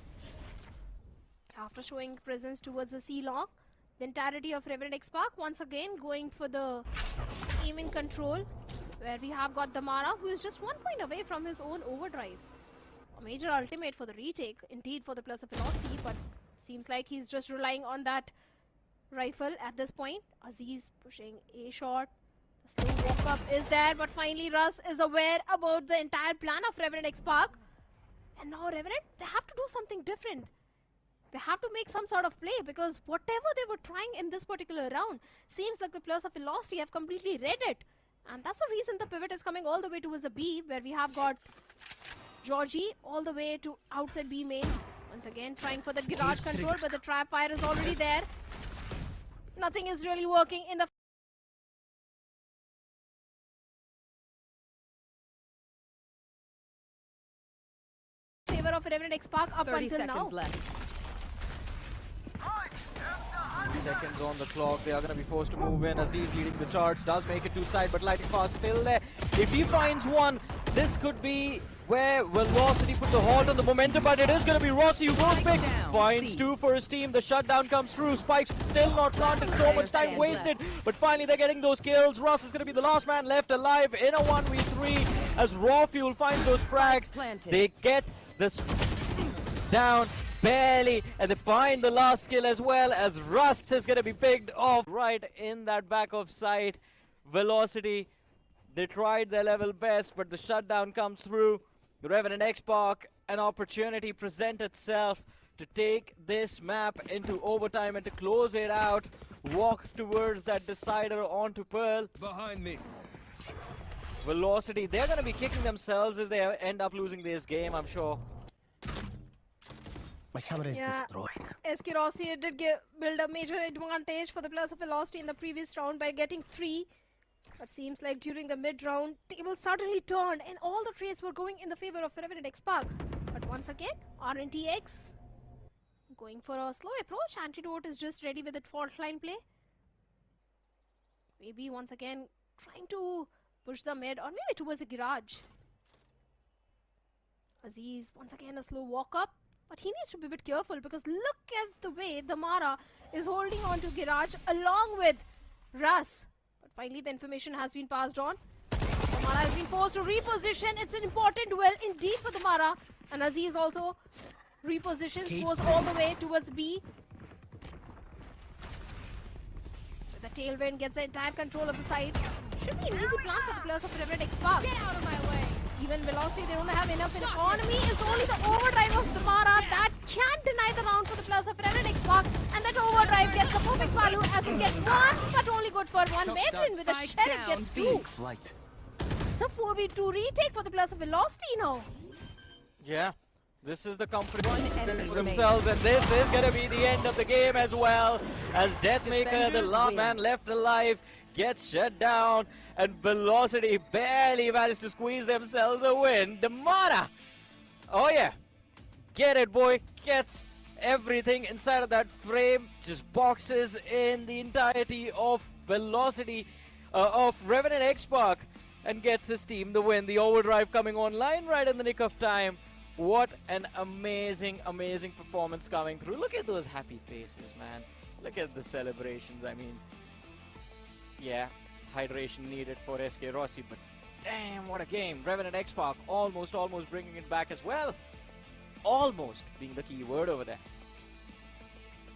After showing presence towards the C-Long, the entirety of RevenantX once again going for the aiming control, where we have got Damara, who is just 1 point away from his own overdrive. A major ultimate for the retake, indeed, for the plus of velocity, but seems like he's just relying on that rifle at this point. Aziz pushing a shot. The slow walk up is there, but finally Russ is aware about the entire plan of RevenantX. And now Revenant, they have to do something different. They have to make some sort of play, because whatever they were trying in this particular round seems like the players of Velocity have completely read it. And that's the reason the pivot is coming all the way towards the B, where we have got Georgie all the way to outside B main. Once again trying for the garage control, but the trap fire is already there. Nothing is really working in the favor of RevenantX up until now. Left. Seconds on the clock. They are going to be forced to move in. Aziz leading the charge, does make it to side, but Lightning Fast still there. If he finds one, this could be where Velocity put the halt on the momentum, but it is going to be Rossi who goes big. Finds two for his team. The shutdown comes through. Spike's still not planted. So much time wasted, but finally they're getting those kills. Russ is going to be the last man left alive in a 1v3 as Raw Fuel finds those frags. They get this down barely, and they find the last kill as well, as Rust is going to be picked off right in that back of sight. Velocity, they tried their level best, but the shutdown comes through. RevenantX, an opportunity present itself to take this map into overtime and to close it out. Walk towards that decider onto Pearl. Behind me. Velocity, they're going to be kicking themselves if they end up losing this game, I'm sure. My camera is destroyed. Esquirosi did build a major advantage for the players of Velocity in the previous round by getting 3. But seems like during the mid-round, tables suddenly turned and all the trades were going in the favor of RevenantX. But once again, RNTx going for a slow approach. Antidote is just ready with that fault line play. Maybe once again trying to push the mid or maybe towards the garage. Aziz once again a slow walk up, but he needs to be a bit careful because look at the way the Mara is holding on to garage along with Russ. But finally the information has been passed on. The Mara has been forced to reposition. It's an important duel indeed for the Mara, and Aziz also repositions, goes all the way towards B. The tailwind gets the entire control of the side. Should be an easy plan for the players of RevenantX. Get out of my way! Even Velocity, they don't have enough in economy. It's only the overdrive of Damara that can deny the round for the players of RevenantX. And that overdrive gets the perfect value as it gets one, but only good for one. Maitland with the Sheriff gets two. So 4v2 retake for the players of Velocity now. Yeah. This is the company themselves, and this is going to be the end of the game as well, as Deathmaker, the last man left alive, gets shut down, and Velocity barely managed to squeeze themselves a win. Damara, oh yeah, get it boy, gets everything inside of that frame, just boxes in the entirety of Velocity, of RevenantX, and gets his team the win. The overdrive coming online right in the nick of time. What an amazing, amazing performance coming through. Look at those happy faces, man. Look at the celebrations. I mean, yeah, hydration needed for SK Rossi, but damn, what a game. RevenantX almost bringing it back as well. Almost being the key word over there.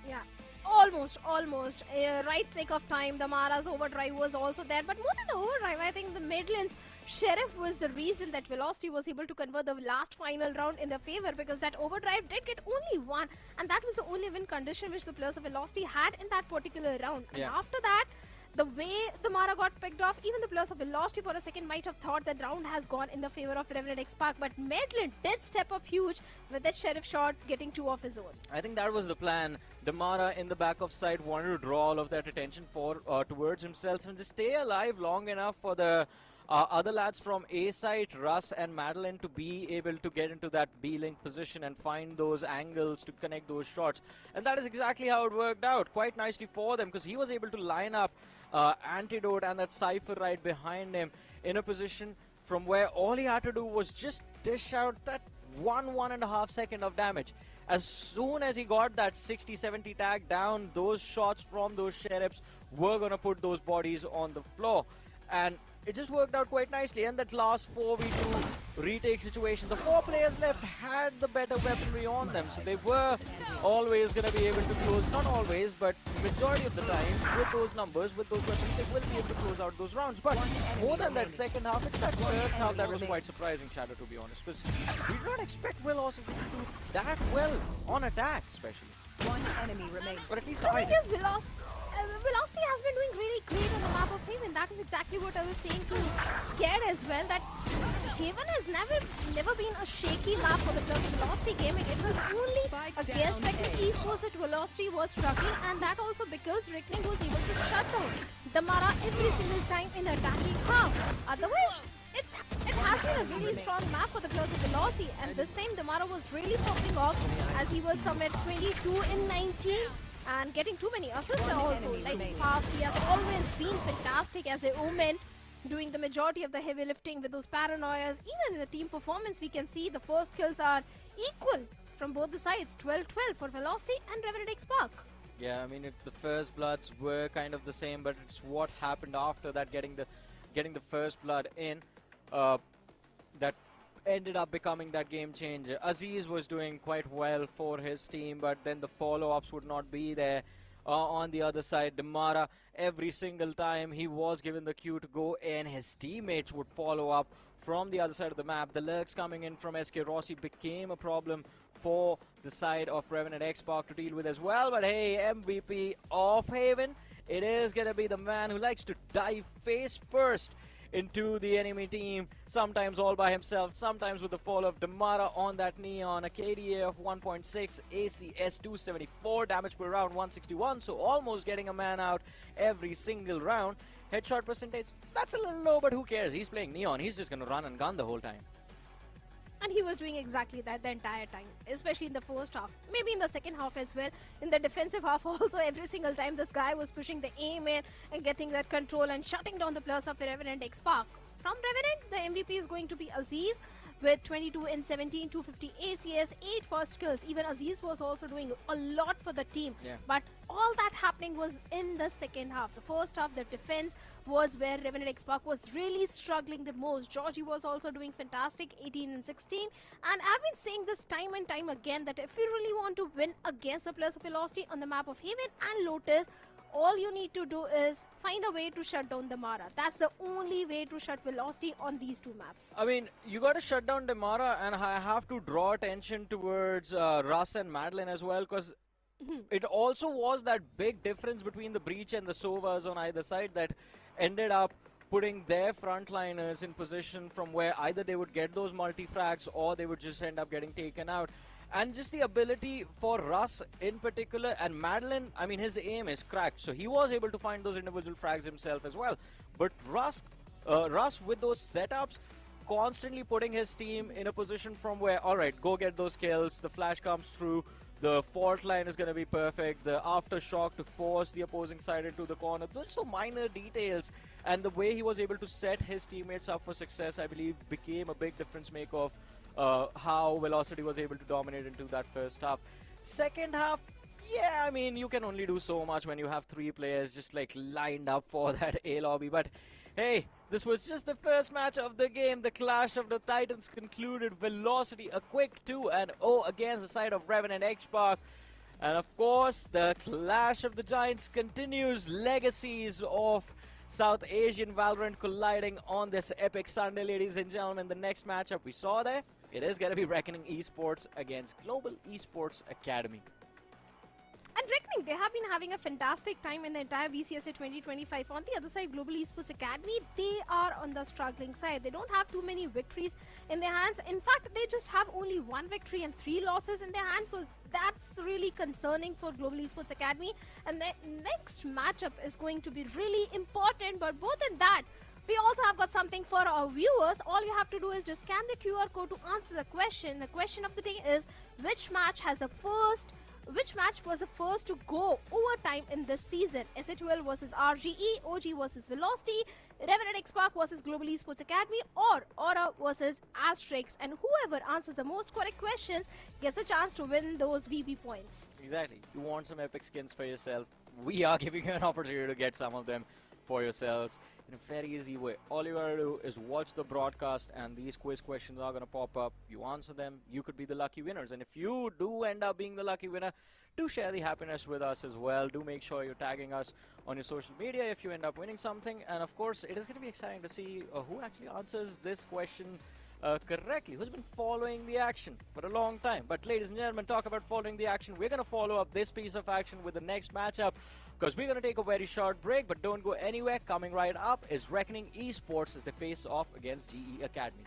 Yeah, almost. Right tick of time, the Mara's overdrive was also there, but more than the overdrive, I think the Midlands Sheriff was the reason that Velocity was able to convert the last final round in their favor, because that overdrive did get only one, and that was the only win condition which the players of Velocity had in that particular round. Yeah. And after that, the way the Mara got picked off, even the players of Velocity for a second might have thought that round has gone in the favor of RevenantX, but Maitland did step up huge with that Sheriff shot getting two of his own. I think that was the plan. Damara in the back of side wanted to draw all of that attention towards himself and just stay alive long enough for the other lads from A side, Russ and Madeline, to be able to get into that B-link position and find those angles to connect those shots. And that is exactly how it worked out quite nicely for them, because he was able to line up Antidote and that Cypher right behind him in a position from where all he had to do was just dish out that 1.5 second of damage. As soon as he got that 60-70 tag down, those shots from those Sheriffs were going to put those bodies on the floor. And it just worked out quite nicely. And that last 4v2 retake situation, the 4 players left had the better weaponry on them, so they were always going to be able to close, not always, but majority of the time, with those numbers, with those weapons, they will be able to close out those rounds. But more than that second half, it's that first half that was quite surprising, Shadow, to be honest, because we did not expect Velocity to do that well on attack, especially. One enemy remains. But at least The I thing did. is, Velocity has been doing really great on the map of Haven. That is exactly what I was saying to Scared as well, that Haven has never been a shaky map for the players of Velocity Gaming. It was only against Reckoning Esports that Velocity was struggling, and that also because Reckoning was able to shut down Damara every single time in the attacking half. Otherwise, it has been a really strong map for the players of Velocity, and this time Damara was really popping off as he was somewhere 22 in 19. And getting too many assists also. Like past, he has always been fantastic as a Omen, doing the majority of the heavy lifting with those paranoias. Even in the team performance, we can see the first kills are equal from both the sides, 12-12 for Velocity and RevenantX. Yeah, I mean, the first bloods were kind of the same, but it's what happened after that, getting the first blood in, that ended up becoming that game changer. Aziz was doing quite well for his team, but then the follow-ups would not be there. On the other side, Damara, every single time he was given the cue to go in, his teammates would follow up from the other side of the map. The lurks coming in from SK Rossi became a problem for the side of RevenantX to deal with as well. But hey, MVP of Haven, it is going to be the man who likes to dive face first into the enemy team, sometimes all by himself, sometimes with the fall of Damara on that Neon. A KDA of 1.6, ACS 274, damage per round 161, so almost getting a man out every single round. Headshot percentage, that's a little low, but who cares? He's playing Neon, he's just going to run and gun the whole time. And he was doing exactly that the entire time, especially in the first half. Maybe in the second half as well. In the defensive half also, every single time this guy was pushing the aim in and getting that control and shutting down the players of RevenantX Park. From Revenant, the MVP is going to be Aziz with 22 in 17, 250 ACS, 8 first kills. Even Aziz was also doing a lot for the team. Yeah. But all that happening was in the second half. The first half, the defense was where RevenantX Park was really struggling the most. Georgie was also doing fantastic, 18 and 16. And I've been saying this time and time again that if you really want to win against the players of Velocity on the map of Haven and Lotus, all you need to do is find a way to shut down the Mara. That's the only way to shut Velocity on these two maps. I mean, you got to shut down Demara, and I have to draw attention towards Russ and Madeline as well, because it also was that big difference between the Breach and the Sovas on either side that ended up putting their frontliners in position from where either they would get those multi-frags or they would just end up getting taken out. And just the ability for Russ in particular, and Madeline, I mean, his aim is cracked, so he was able to find those individual frags himself as well. But Russ with those setups, constantly putting his team in a position from where, alright, go get those kills, the flash comes through, the fault line is going to be perfect, the aftershock to force the opposing side into the corner. Those are so minor details, and the way he was able to set his teammates up for success, I believe, became a big difference maker of how Velocity was able to dominate into that first half. Second half, yeah, I mean, you can only do so much when you have 3 players just like lined up for that A lobby, but hey, this was just the first match of the game. The Clash of the Titans concluded. Velocity a quick 2-0 against the side of RevenantX Park. And of course, the Clash of the Giants continues. Legacies of South Asian Valorant colliding on this epic Sunday, ladies and gentlemen. The next matchup we saw there, it is going to be Reckoning Esports against Global Esports Academy. And Reckoning, they have been having a fantastic time in the entire VCSA 2025. On the other side, Global Esports Academy, they are on the struggling side. They don't have too many victories in their hands. In fact, they just have only 1 victory and 3 losses in their hands. So that's really concerning for Global Esports Academy. And the next matchup is going to be really important. But more than that, we also have got something for our viewers. All you have to do is just scan the QR code to answer the question. The question of the day is, which match was the first to go overtime in this season? SA12 versus RGE, OG versus Velocity, RevenantX Park versus Global Esports Academy, or Aura versus Asterix. And whoever answers the most correct questions gets a chance to win those VB points. Exactly. You want some epic skins for yourself? We are giving you an opportunity to get some of them for yourselves in a very easy way. All you gotta do is watch the broadcast, and these quiz questions are gonna pop up. You answer them, you could be the lucky winners. And if you do end up being the lucky winner, do share the happiness with us as well. Do make sure you're tagging us on your social media if you end up winning something. And of course, it is gonna be exciting to see who actually answers this question correctly, who's been following the action for a long time. But ladies and gentlemen, talk about following the action. We're going to follow up this piece of action with the next matchup, because we're going to take a very short break, but don't go anywhere. Coming right up is Reckoning Esports as they face off against GE Academy.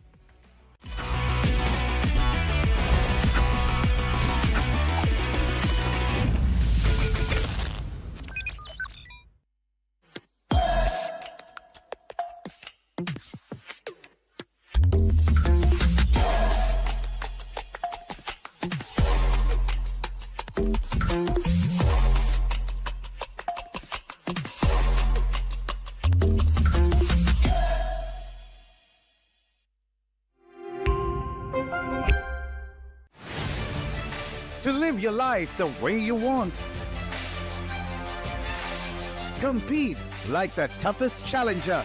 To live your life the way you want. Compete like the toughest challenger.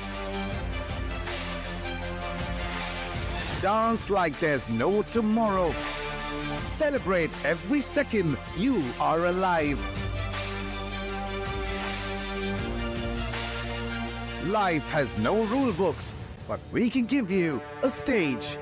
Dance like there's no tomorrow. Celebrate every second you are alive. Life has no rule books, but we can give you a stage.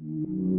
Cypher.